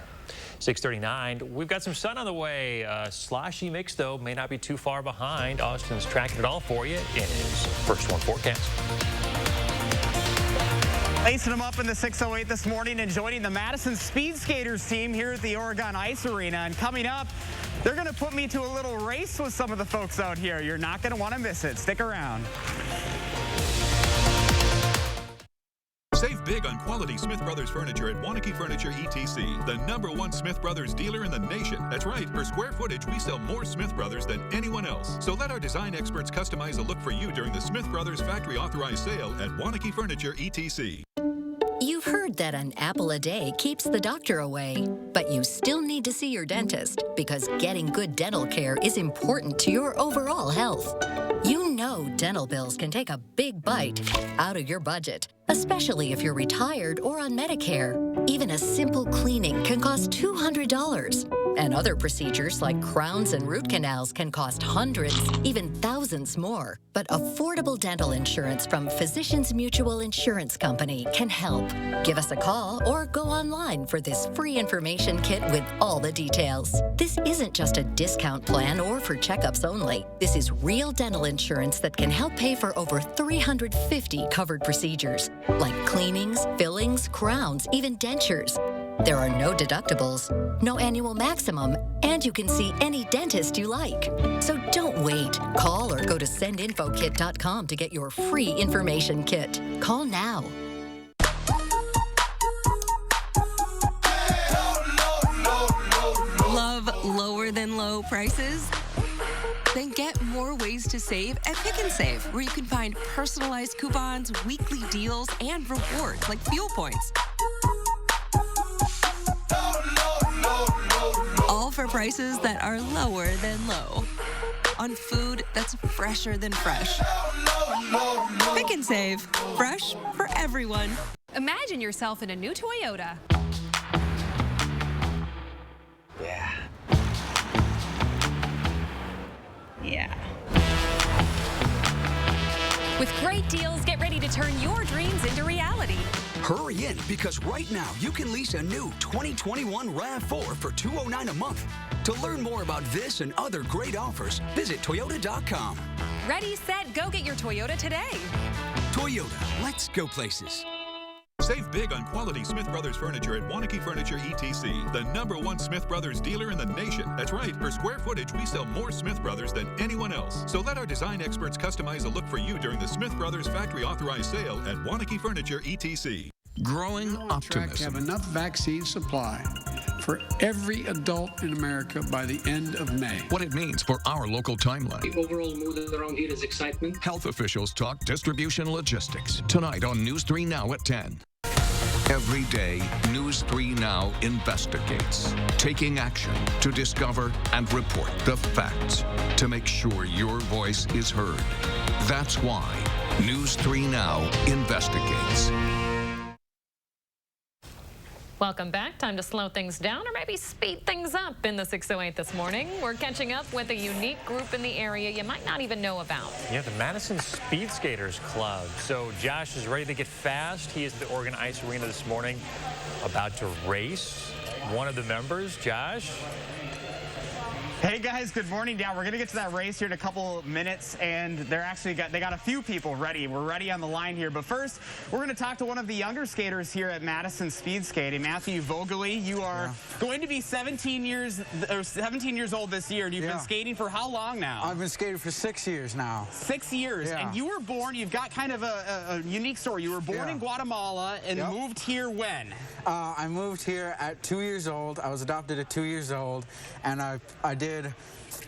6:39. We've got some sun on the way. Sloshy mix, though, may not be too far behind. Austin's tracking it all for you in his First One forecast.
Lacing them up in the 608 this morning and joining the Madison Speed Skaters team here at the Oregon Ice Arena. And coming up, they're going to put me to a little race with some of the folks out here. You're not going to want to miss it. Stick around.
Save big on quality Smith Brothers furniture at Wanakee Furniture ETC, the #1 Smith Brothers dealer in the nation. That's right, per square footage, we sell more Smith Brothers than anyone else. So let our design experts customize a look for you during the Smith Brothers factory authorized sale at Wanakee Furniture ETC.
You've heard that an apple a day keeps the doctor away, but you still need to see your dentist because getting good dental care is important to your overall health. You know dental bills can take a big bite out of your budget, especially if you're retired or on Medicare. Even a simple cleaning can cost $200. And other procedures like crowns and root canals can cost hundreds, even thousands more. But affordable dental insurance from Physicians Mutual Insurance Company can help. Give us a call or go online for this free information kit with all the details. This isn't just a discount plan or for checkups only. This is real dental insurance that can help pay for over 350 covered procedures, like cleanings, fillings, crowns, even dentures. There are no deductibles, no annual maximum, and you can see any dentist you like. So don't wait. Call or go to sendinfokit.com to get your free information kit. Call now.
Love lower than low prices? Then get more ways to save at Pick 'n Save, where you can find personalized coupons, weekly deals, and rewards like fuel points. All for prices that are lower than low. On food that's fresher than fresh. Pick 'n Save. Fresh for everyone.
Imagine yourself in a new Toyota. Yeah. With great deals, get ready to turn your dreams into reality.
Hurry in, because right now you can lease a new 2021 RAV4 for $209 a month. To learn more about this and other great offers, visit Toyota.com.
Ready, set, go get your Toyota today.
Toyota, let's go places.
Save big on quality Smith Brothers furniture at Wanakee Furniture ETC, the #1 Smith Brothers dealer in the nation. That's right, per square footage, we sell more Smith Brothers than anyone else. So let our design experts customize a look for you during the Smith Brothers factory authorized sale at Wanakee Furniture ETC.
Growing optimism. Have enough vaccine supply for every adult in America by the end of May.
What it means for our local timeline.
The overall mood around here is excitement.
Health officials talk distribution logistics tonight on News 3 Now at 10. Every day, News 3 Now investigates, taking action to discover and report the facts to make sure your voice is heard. That's why News 3 Now investigates.
Welcome back. Time to slow things down or maybe speed things up in the 608 this morning. We're catching up with a unique group in the area you might not even know about.
Yeah, the Madison Speed Skaters Club. So Josh is ready to get fast. He is at the Oregon Ice Arena this morning, about to race. One of the members, Josh.
Hey guys, good morning. Yeah, we're gonna get to that race here in a couple minutes, and they got a few people ready. We're ready on the line here, but first we're gonna talk to one of the younger skaters here at Madison Speed Skating, Matthew Vogely. You are going to be 17 years old this year, and you've been skating for how long now?
I've been skating for 6 years now.
6 years, and you were born. You've got kind of a unique story. You were born in Guatemala and moved here when?
I moved here at 2 years old. I was adopted at 2 years old, and I did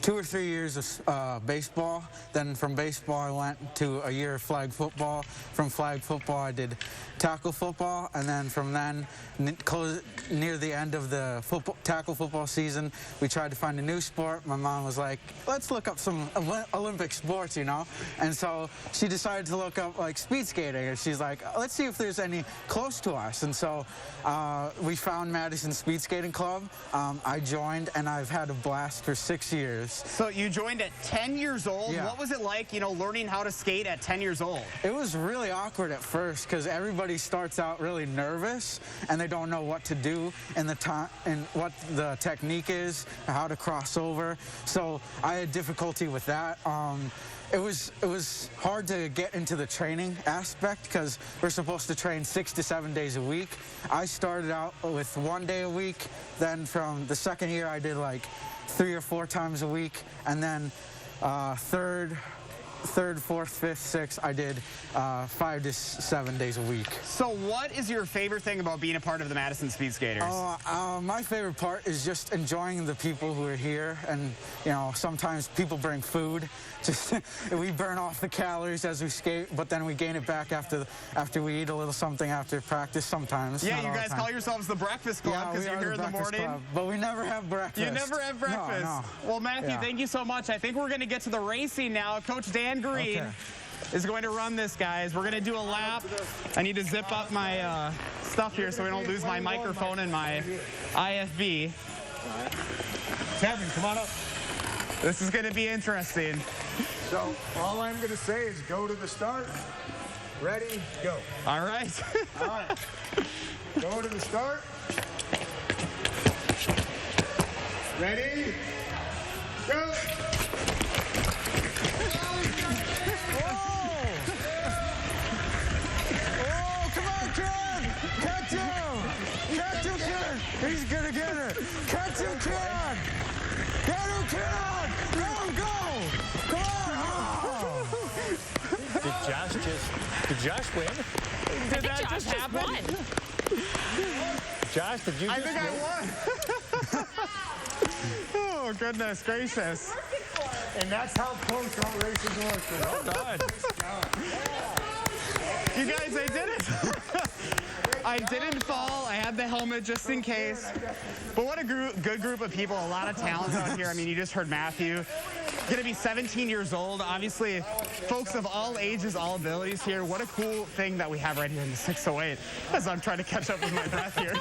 2 or 3 years of baseball. Then from baseball, I went to a year of flag football. From flag football, I did tackle football, and then from then, near the end of the tackle football season, we tried to find a new sport. My mom was like, let's look up some Olympic sports, you know? And so she decided to look up like speed skating, and she's like, let's see if there's any close to us. And so we found Madison Speed Skating Club. I joined, and I've had a blast for 6 years.
So you joined at 10 years old.
Yeah.
What was it like, you know, learning how to skate at 10 years old?
It was really awkward at first because everybody starts out really nervous and they don't know what to do and what the technique is, how to cross over. So I had difficulty with that. It was hard to get into the training aspect because we're supposed to train 6 to 7 days a week. I started out with 1 day a week. Then from the second year, I did like 3 or 4 times a week. And then third, fourth, fifth, sixth, I did 5 to 7 days a week.
So what is your favorite thing about being a part of the Madison Speed Skaters?
My favorite part is just enjoying the people who are here. And, you know, sometimes people bring food. Just we burn off the calories as we skate, but then we gain it back after we eat a little something after practice sometimes.
Yeah, you guys call yourselves the Breakfast Club because you're here in the morning.
Club, but we never have breakfast.
You never have breakfast.
No.
Well, Matthew, thank you so much. I think we're going to get to the racing now. Coach Dan Green is going to run this, guys. We're going to do a lap. I need to zip up my stuff here so we don't lose my microphone and my IFB.
Kevin, come on up.
This is going to be interesting.
So all I'm going to say is go to the start. Ready, go.
All right.
All right. Go to the start. Ready, go.
He's gonna get her. Catch him, kid. Get him, kid. Let him go. Come on.
Did Josh win?
Did that just happen?
Josh, did you
I think I won. Oh, goodness gracious.
And that's how close all races work.
Well done.
You guys, I did it. I didn't fall. I had the helmet just in case. But what a good group of people. A lot of talent out here. I mean, you just heard Matthew. Going to be 17 years old. Obviously, folks of all ages, all abilities here. What a cool thing that we have right here in the 608 as I'm trying to catch up with my breath here.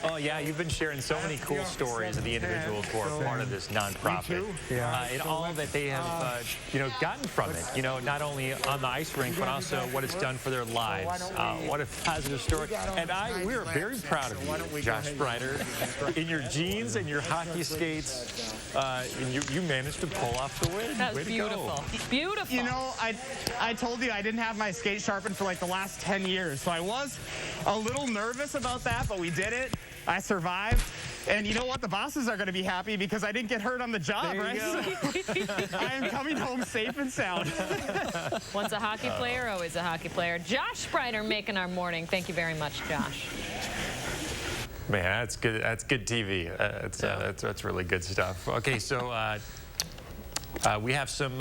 Oh, yeah, you've been sharing so many cool stories of the individuals who are part of this nonprofit. And all that they have, you know, gotten from it. You know, not only on the ice rink, but also what it's done for their lives. What a positive story. And we are very proud of you, Josh Sprider, in your jeans and your hockey skates. And you managed to pull off the win.
That was beautiful. Beautiful.
You know, I told you I didn't have my skate sharpened for like the last 10 years. So I was a little nervous about that, but we did it. I survived. And you know what? The bosses are going to be happy because I didn't get hurt on the job, right? So I am coming home safe and sound.
Once a hockey player, always a hockey player. Josh Sprider making our morning. Thank you very much, Josh.
Man, that's good. That's good TV. That's really good stuff. Okay, so We have some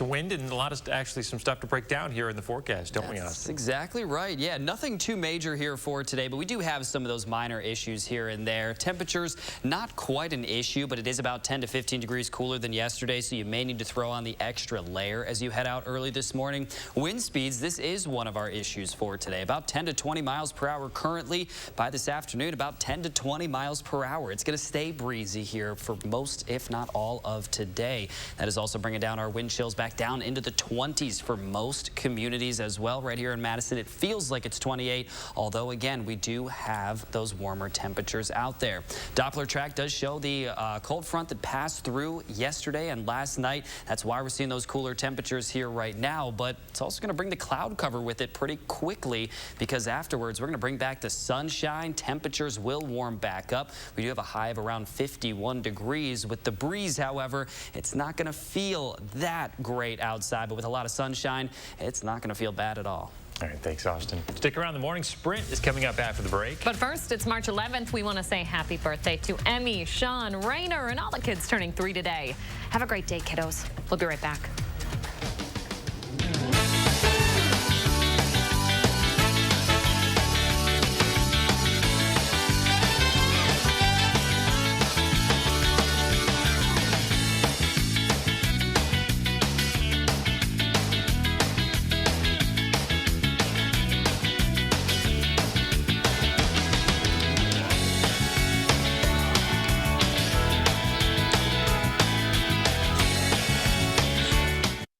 wind and a lot of actually some stuff to break down here in the forecast, don't we, Austin?
That's exactly right. Yeah, nothing too major here for today, but we do have some of those minor issues here and there. Temperatures, not quite an issue, but it is about 10 to 15 degrees cooler than yesterday, so you may need to throw on the extra layer as you head out early this morning. Wind speeds, this is one of our issues for today. About 10 to 20 miles per hour currently. By this afternoon, about 10 to 20 miles per hour. It's going to stay breezy here for most, if not all, of today. That is also bringing down our wind chills back down into the 20s for most communities as well. Right here in Madison, it feels like it's 28, although again, we do have those warmer temperatures out there. Doppler track does show the cold front that passed through yesterday and last night. That's why we're seeing those cooler temperatures here right now, but it's also going to bring the cloud cover with it pretty quickly, because afterwards we're going to bring back the sunshine. Temperatures will warm back up. We do have a high of around 51 degrees. With the breeze, however, it's not going to feel that great outside, but with a lot of sunshine, it's not going to feel bad at all.
All right, thanks, Austin. Stick around. The morning sprint is coming up after the break.
But first, it's March 11th. We want to say happy birthday to Emmy, Sean, Rainer, and all the kids turning 3 today. Have a great day, kiddos. We'll be right back.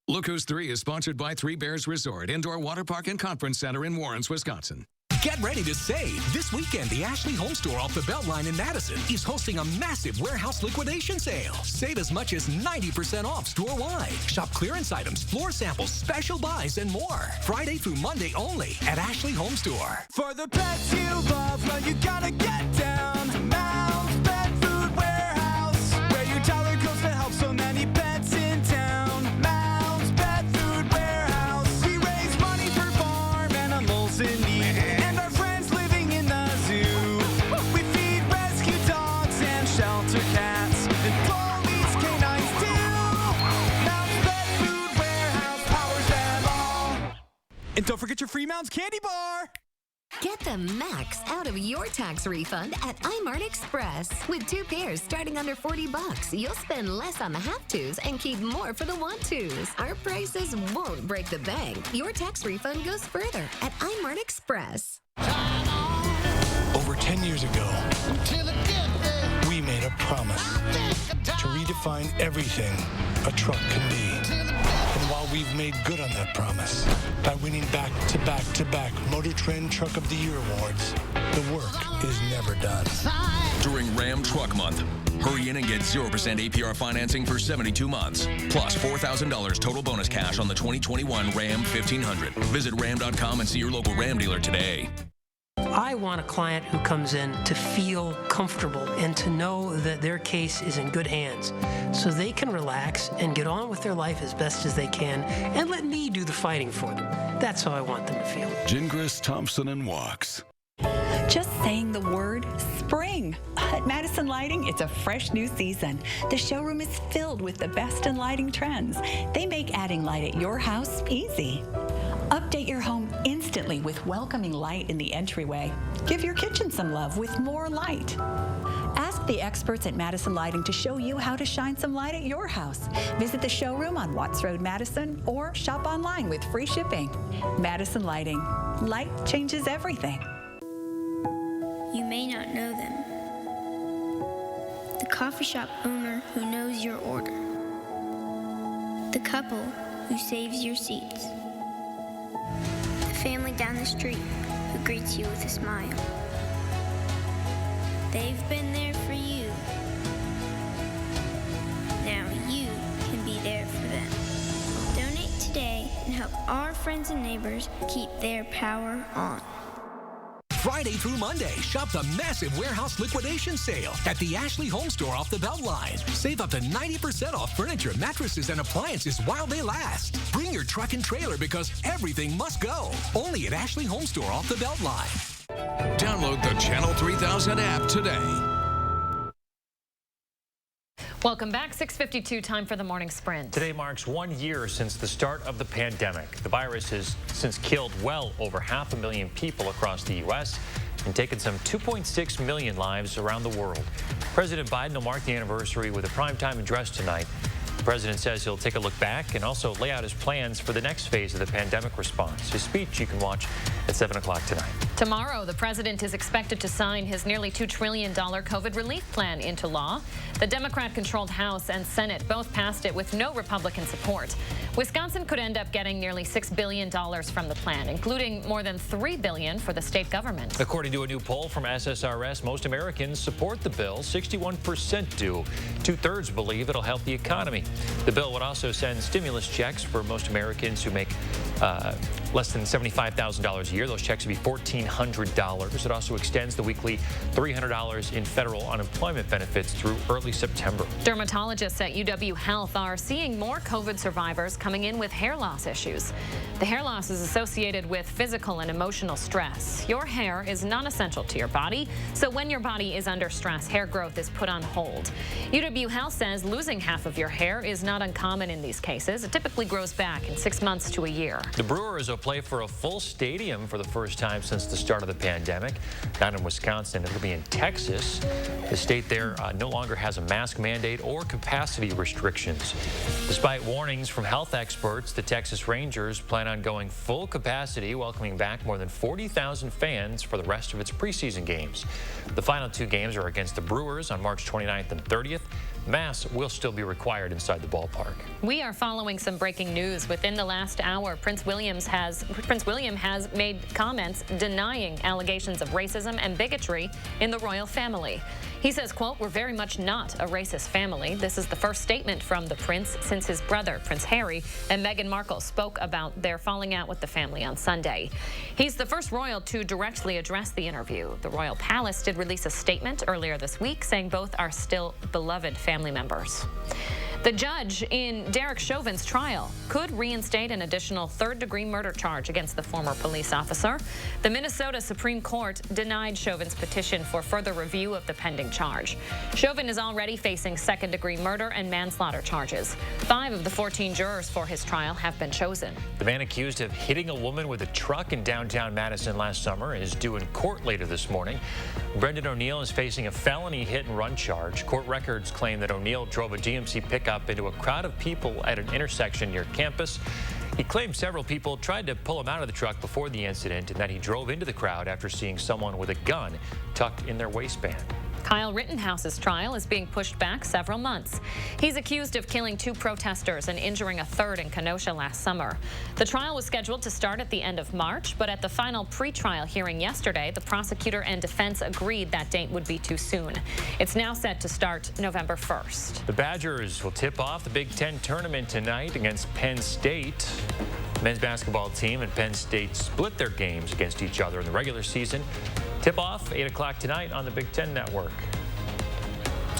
Look Who's 3 is sponsored by Three Bears Resort, Indoor Water Park and Conference Center in Warrens, Wisconsin.
Get ready to save. This weekend, the Ashley Home Store off the Beltline in Madison is hosting a massive warehouse liquidation sale. Save as much as 90% off store-wide. Shop clearance items, floor samples, special buys, and more. Friday through Monday only at Ashley Home Store.
For the pets you love, well, you gotta get down to Mounds Pet Food Warehouse, where your Tyler goes to help so many pets in town. Mounds Pet Food Warehouse. We raise money for farm animals in need. Shelter cats and police canines too. Mounds Pet Food Warehouse powers them all. And don't forget your free Mounds candy bar.
Get the max out of your tax refund at iMart Express. With 2 pairs starting under $40, you'll spend less on the have-tos and keep more for the want-tos. Our prices won't break the bank. Your tax refund goes further at iMart Express.
Over 10 years ago, we made a promise to redefine everything a truck can be. And while we've made good on that promise by winning back-to-back Motor Trend Truck of the Year awards, the work is never done.
During Ram Truck Month, hurry in and get 0% APR financing for 72 months, plus $4,000 total bonus cash on the 2021 Ram 1500. Visit ram.com and see your local Ram dealer today.
I want a client who comes in to feel comfortable and to know that their case is in good hands so they can relax and get on with their life as best as they can and let me do the fighting for them. That's how I want them to feel.
Gingras, Thompson, and Walks.
Just saying the word spring. At Madison Lighting, it's a fresh new season. The showroom is filled with the best in lighting trends. They make adding light at your house easy. Update your home instantly with welcoming light in the entryway. Give your kitchen some love with more light. Ask the experts at Madison Lighting to show you how to shine some light at your house. Visit the showroom on Watts Road, Madison, or shop online with free shipping. Madison Lighting. Light changes everything.
You may not know them. The coffee shop owner who knows your order. The couple who saves your seats. The family down the street who greets you with a smile. They've been there for you. Now you can be there for them. Donate today and help our friends and neighbors keep their power on.
Friday through Monday, shop the massive warehouse liquidation sale at the Ashley Home Store off the Beltline. Save up to 90% off furniture, mattresses, and appliances while they last. Bring your truck and trailer because everything must go. Only at Ashley Home Store off the Beltline.
Download the Channel 3000 app today.
Welcome back. 6:52, time for the morning sprint.
Today marks 1 year since the start of the pandemic. The virus has since killed well over 500,000 people across the U.S. and taken some 2.6 million lives around the world. President Biden will mark the anniversary with a primetime address tonight. The president says he'll take a look back and also lay out his plans for the next phase of the pandemic response. His speech you can watch at 7 o'clock tonight.
Tomorrow, the president is expected to sign his nearly $2 trillion COVID relief plan into law. The Democrat-controlled House and Senate both passed it with no Republican support. Wisconsin could end up getting nearly $6 billion from the plan, including more than $3 billion for the state government.
According to a new poll from SSRS, most Americans support the bill. 61% do. 2/3 believe it'll help the economy. The bill would also send stimulus checks for most Americans who make less than $75,000 a year. Those checks would be $1,400. It also extends the weekly $300 in federal unemployment benefits through early September.
Dermatologists at UW Health are seeing more COVID survivors coming in with hair loss issues. The hair loss is associated with physical and emotional stress. Your hair is non-essential to your body, so when your body is under stress, hair growth is put on hold. UW Health says losing half of your hair is not uncommon in these cases. It typically grows back in 6 months to a year.
The Brewers will play for a full stadium for the first time since the start of the pandemic. Not in Wisconsin, it'll be in Texas. The state there no longer has a mask mandate or capacity restrictions. Despite warnings from health experts, the Texas Rangers plan on going full capacity, welcoming back more than 40,000 fans for the rest of its preseason games. The final 2 games are against the Brewers on March 29th and 30th. Masks will still be required inside the ballpark.
We are following some breaking news. Within the last hour, Prince William has made comments denying allegations of racism and bigotry in the royal family. He says, quote, "We're very much not a racist family." This is the first statement from the prince since his brother, Prince Harry, and Meghan Markle spoke about their falling out with the family on Sunday. He's the first royal to directly address the interview. The royal palace did release a statement earlier this week saying both are still beloved family members. The judge in Derek Chauvin's trial could reinstate an additional third-degree murder charge against the former police officer. The Minnesota Supreme Court denied Chauvin's petition for further review of the pending charge. Chauvin is already facing second-degree murder and manslaughter charges. 5 of the 14 jurors for his trial have been chosen.
The man accused of hitting a woman with a truck in downtown Madison last summer is due in court later this morning. Brendan O'Neill is facing a felony hit-and-run charge. Court records claim that O'Neill drove a GMC pickup into a crowd of people at an intersection near campus. He claimed several people tried to pull him out of the truck before the incident and that he drove into the crowd after seeing someone with a gun tucked in their waistband.
Kyle Rittenhouse's trial is being pushed back several months. He's accused of killing 2 protesters and injuring a third in Kenosha last summer. The trial was scheduled to start at the end of March, but at the final pre-trial hearing yesterday, the prosecutor and defense agreed that date would be too soon. It's now set to start November 1st.
The Badgers will tip off the Big Ten tournament tonight against Penn State. The men's basketball team and Penn State split their games against each other in the regular season. Tip-off, 8 o'clock tonight on the Big Ten Network.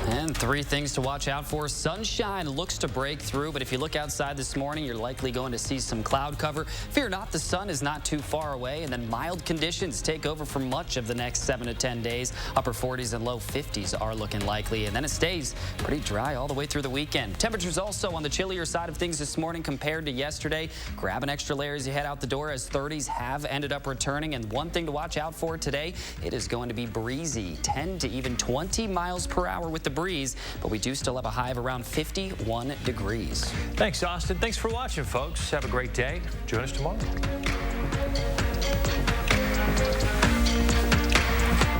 And 3 things to watch out for. Sunshine looks to break through, but if you look outside this morning, you're likely going to see some cloud cover. Fear not, the sun is not too far away, and then mild conditions take over for much of the next 7 to 10 days. Upper 40s and low 50s are looking likely, and then it stays pretty dry all the way through the weekend. Temperatures also on the chillier side of things this morning compared to yesterday. Grab an extra layer as you head out the door, as 30s have ended up returning. And one thing to watch out for today, it is going to be breezy, 10 to even 20 miles per hour with the breeze, but we do still have a high of around 51 degrees.
Thanks, Austin. Thanks for watching, folks. Have a great day. Join us tomorrow.